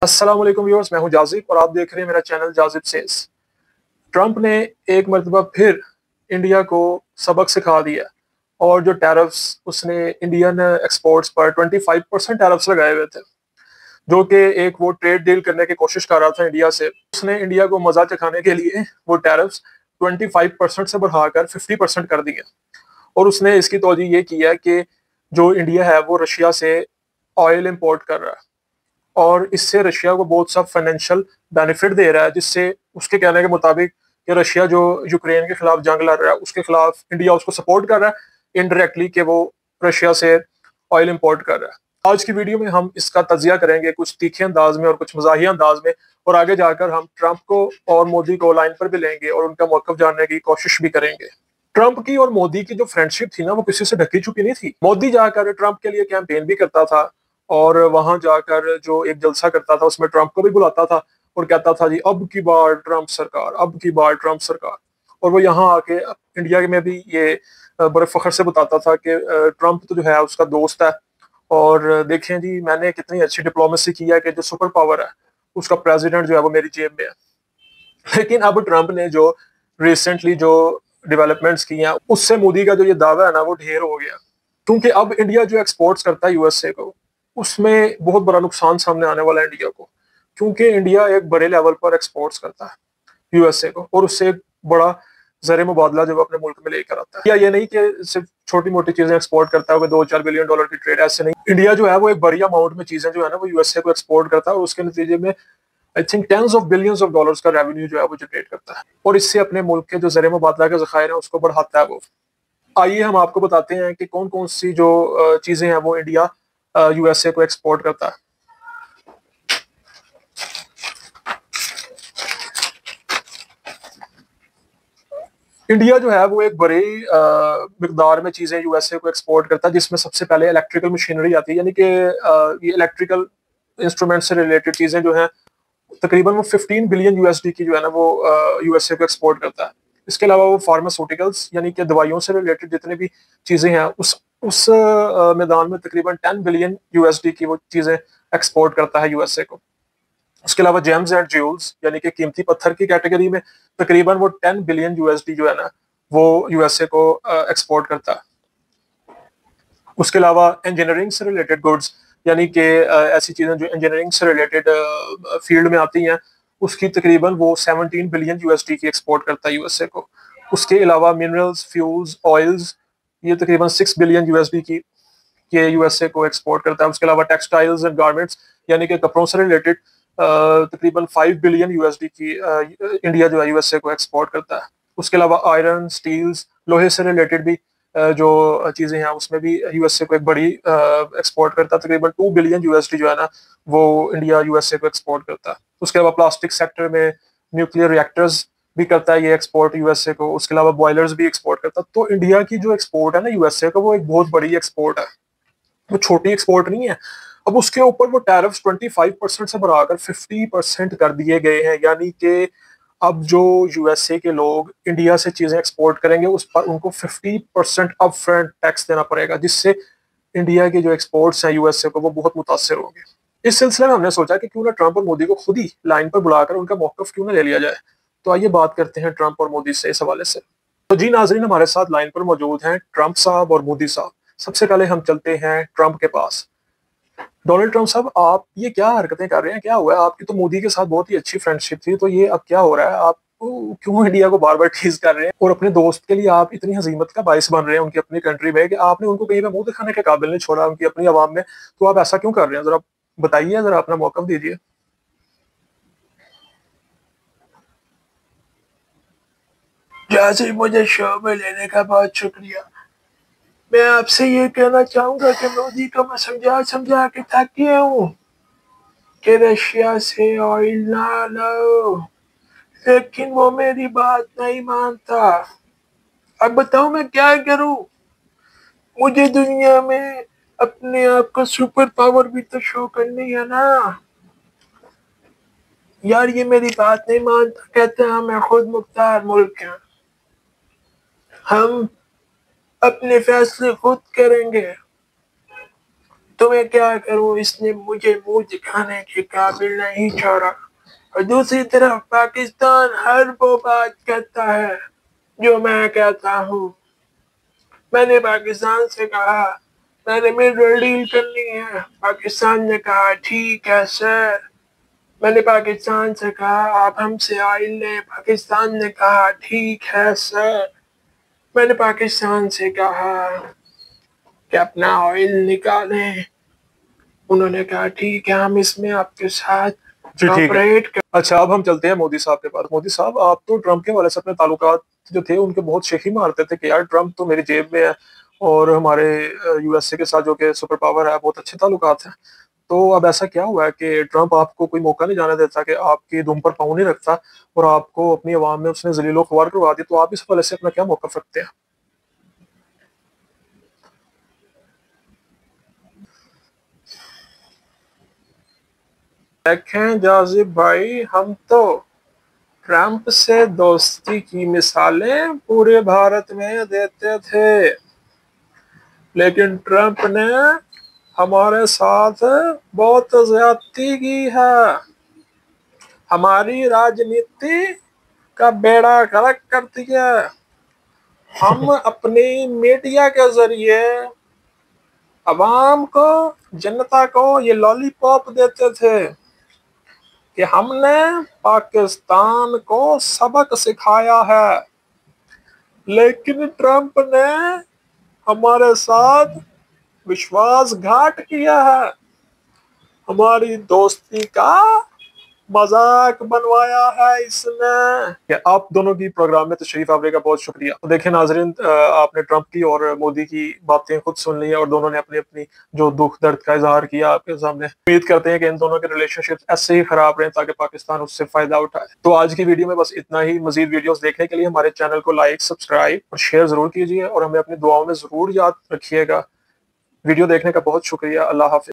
अस्सलाम वालेकुम व्यूअर्स, मैं हूं जाजिब और आप देख रहे हैं मेरा चैनल जाजिब सेज। ट्रंप ने एक मरतबा फिर इंडिया को सबक सिखा दिया और जो टैरिफ्स उसने इंडियन एक्सपोर्ट्स पर 25% टैरिफ्स लगाए हुए थे, जो कि एक वो ट्रेड डील करने की कोशिश कर रहा था इंडिया से। उसने इंडिया को मजा चखाने के लिए वो टैरिफ्स 25% से बढ़ाकर 50% कर दिए और उसने इसकी तौजीह ये किया कि जो इंडिया है वो रशिया से ऑयल इंपोर्ट कर रहा है और इससे रशिया को बहुत सा फाइनेंशियल बेनिफिट दे रहा है, जिससे उसके कहने के मुताबिक कि रशिया जो यूक्रेन के खिलाफ जंग लड़ रहा है उसके खिलाफ इंडिया उसको सपोर्ट कर रहा है इनडायरेक्टली, कि वो रशिया से ऑयल इंपोर्ट कर रहा है। आज की वीडियो में हम इसका तजिया करेंगे कुछ तीखे अंदाज में और कुछ मजाहिया अंदाज में, और आगे जाकर हम ट्रंप को और मोदी को लाइन पर भी लेंगे और उनका मौकफ जानने की कोशिश भी करेंगे। ट्रंप की और मोदी की जो फ्रेंडशिप थी ना, वो किसी से ढकी छुपी नहीं थी। मोदी जाकर ट्रंप के लिए कैंपेन भी करता था और वहां जाकर जो एक जलसा करता था उसमें ट्रंप को भी बुलाता था और कहता था जी अब की बार ट्रंप सरकार, अब की बार ट्रंप सरकार। और वो यहाँ आके इंडिया में भी ये बड़े फख्र से बताता था कि ट्रंप तो जो है उसका दोस्त है और देखें जी मैंने कितनी अच्छी डिप्लोमेसी की है कि जो सुपर पावर है उसका प्रेसिडेंट जो है वो मेरी जेब में है। लेकिन अब ट्रंप ने जो रिसेंटली जो डेवलपमेंट्स की हैं उससे मोदी का जो ये दावा है ना वो ढेर हो गया, क्योंकि अब इंडिया जो एक्सपोर्ट्स करता है यूएसए को उसमें बहुत बड़ा नुकसान सामने आने वाला है इंडिया को, क्योंकि इंडिया एक बड़े लेवल पर एक्सपोर्ट्स करता है यूएसए को और उससे एक बड़ा जर मुबादला जो अपने मुल्क में लेकर आता है। या ये नहीं कि सिर्फ छोटी मोटी चीजें एक्सपोर्ट करता है, 2-4 बिलियन डॉलर की ट्रेड, ऐसे नहीं। इंडिया जो है वो एक बड़ी अमाउंट में चीजें जो है ना वो यूएसए को एक्सपोर्ट करता है और उसके नतीजे में I think tens of billions of dollars का रेवेन्यू जो है वो जनरेट करता है और इससे अपने मुल्क के जो जर मुबादला के जखायर है उसको बढ़ाता है वो। आइए हम आपको बताते हैं कि कौन कौन सी जो चीजें हैं वो इंडिया यूएसए को एक्सपोर्ट करता है। इंडिया जो है वो एक बड़ी मिकदार में चीजें यूएसए को एक्सपोर्ट करता है, जिसमें सबसे पहले इलेक्ट्रिकल मशीनरी आती है, यानी कि ये इलेक्ट्रिकल इंस्ट्रूमेंट से रिलेटेड चीजें जो हैं तकरीबन वो 15 बिलियन यूएसडी की जो है ना वो यूएसए को एक्सपोर्ट करता है। इसके अलावा वो फार्मास्यूटिकल्स यानी कि दवाइयों से रिलेटेड जितने भी चीजें हैं उस मैदान में तकरीबन 10 बिलियन यूएसडी की वो चीजें एक्सपोर्ट करता है यूएसए को। उसके अलावा जेम्स एंड ज्यूल्स यानी कि कीमती पत्थर की कैटेगरी में तकरीबन वो 10 बिलियन यूएसडी जो है ना वो यूएसए को एक्सपोर्ट करता है। उसके अलावा इंजीनियरिंग से रिलेटेड गुड्स यानी कि ऐसी चीजें जो इंजीनियरिंग से रिलेटेड फील्ड में आती हैं उसकी तकरीबन वो 17 बिलियन यूएसडी की एक्सपोर्ट करता है यूएसए को। उसके अलावा मिनरल्स, फ्यूल्स, ऑयल्स, ये तकरीबन 6 बिलियन यूएसडी की ये यूएसए को एक्सपोर्ट करता है। उसके अलावा टेक्सटाइल्स एंड गारमेंट्स यानी कि कपड़ों से रिलेटेड तकरीबन 5 बिलियन यूएसडी की इंडिया जो है यूएसए को एक्सपोर्ट करता है। उसके अलावा आयरन, स्टील्स, लोहे से रिलेटेड भी जो चीजें हैं उसमें भी यूएसए को एक बड़ी एक्सपोर्ट करता है। तकरीबन 2 बिलियन यूएसडी जो है ना वो इंडिया यूएसए को एक्सपोर्ट करता है। उसके अलावा प्लास्टिक सेक्टर में न्यूक्लियर रिएक्टर्स भी करता है ये एक्सपोर्ट यूएसए को। उसके अलावा बॉयलर्स भी एक्सपोर्ट करता है। तो इंडिया की जो एक्सपोर्ट है ना यूएसए का वो एक बहुत बड़ी एक्सपोर्ट है, वो छोटी एक्सपोर्ट नहीं है। अब उसके ऊपर वो टैरिफ्स 25% से बढ़ाकर 50% कर दिए गए हैं, यानी कि अब जो यूएसए के लोग इंडिया से चीजें एक्सपोर्ट करेंगे उस पर उनको 50% अप फ्रंट टैक्स देना पड़ेगा, जिससे इंडिया के जो एक्सपोर्ट्स हैं यूएसए को वो बहुत मुतासर होंगे। इस सिलसिले में हमने सोचा कि क्यों ना ट्रंप और मोदी को खुद ही लाइन पर बुलाकर उनका मौकफ क्यों ना ले लिया जाए। तो आइए बात करते हैं ट्रंप और मोदी से इस हवाले से। तो जी नाजरीन, हमारे साथ लाइन पर मौजूद हैं ट्रंप साहब और मोदी साहब। सबसे पहले हम चलते हैं ट्रंप के पास। डोनाल्ड ट्रंप साहब, आप ये क्या हरकतें कर रहे हैं? क्या हुआ है? आपकी तो मोदी के साथ बहुत ही अच्छी फ्रेंडशिप थी, तो ये अब क्या हो रहा है? आप क्यों इंडिया को बार बार टीज कर रहे हैं और अपने दोस्त के लिए आप इतनी हजीमत का बाइस बन रहे हैं उनकी अपनी कंट्री में कि आपने उनको कहीं पे मुंह दिखाने के काबिल नहीं छोड़ा उनकी अपनी आवाम में। तो आप ऐसा क्यों कर रहे हैं? जरा बताइए, जरा अपना मौकफ दीजिए। जैसे मुझे शो में लेने का बहुत शुक्रिया। मैं आपसे ये कहना चाहूंगा कि मोदी को मैं समझा समझा के थक गया हूँ कि रशिया से ऑयल ना लो, लेकिन वो मेरी बात नहीं मानता। अब बताओ मैं क्या करूँ? मुझे दुनिया में अपने आप को सुपर पावर भी तो शो करनी है ना यार। ये मेरी बात नहीं मानता, कहते हैं हमें खुद मुख्तार मुल्क है, हम अपने फैसले खुद करेंगे। तुम्हें क्या करूं, इसने मुझे मुंह दिखाने के काबिल नहीं छोड़ा। और दूसरी तरफ पाकिस्तान हर वो बात कहता है जो मैं कहता हूँ। मैंने पाकिस्तान से कहा मैंने मिलिट्री डील करनी है, पाकिस्तान ने कहा ठीक है सर। मैंने पाकिस्तान से कहा आप हमसे ऑयल लें, पाकिस्तान ने कहा ठीक है सर। मैंने पाकिस्तान से कहा कि अपना ऑयल निकालें, उन्होंने कहा ठीक है हम इसमें आपके साथ जी ठीक है। कॉपरेट कर। अच्छा, अब हम चलते हैं मोदी साहब के पास। मोदी साहब, आप तो ट्रंप के वाले से अपने ताल्लुकात जो थे उनके बहुत शेखी मारते थे कि यार ट्रंप तो मेरी जेब में है और हमारे यूएसए के साथ जो कि सुपर पावर है बहुत अच्छे ताल्लुकात हैं। तो अब ऐसा क्या हुआ है कि ट्रंप आपको कोई मौका नहीं जाने देता, कि आपकी दुम पर पाँव नहीं रखता और आपको अपनी आवाम में उसने जलीलो ख्वार करवा दी, तो आप इस वाले से अपना क्या मौका रखते हैं? देखें जाजिब भाई, हम तो ट्रंप से दोस्ती की मिसालें पूरे भारत में देते थे, लेकिन ट्रंप ने हमारे साथ बहुत ज्यादती की है, हमारी राजनीति का बेड़ा गर्क कर दिया। हम अपनी मीडिया के जरिए अवाम को, जनता को ये लॉलीपॉप देते थे कि हमने पाकिस्तान को सबक सिखाया है, लेकिन ट्रंप ने हमारे साथ विश्वासघात किया है, हमारी दोस्ती का मजाक बनवाया है इसने। आप दोनों की प्रोग्राम में तशरीफ आवरे का बहुत शुक्रिया। तो देखें नाजरीन, आपने ट्रंप की और मोदी की बातें खुद सुन ली है और दोनों ने अपनी अपनी जो दुख दर्द का इजहार किया आपके सामने। उम्मीद करते हैं कि इन दोनों के रिलेशनशिप ऐसे ही खराब रहे ताकि पाकिस्तान उससे फायदा उठाए। तो आज की वीडियो में बस इतना ही। मजीद वीडियोस देखने के लिए हमारे चैनल को लाइक, सब्सक्राइब और शेयर जरूर कीजिए और हमें अपनी दुआओं में जरूर याद रखिएगा। वीडियो देखने का बहुत शुक्रिया। अल्लाह हाफिज।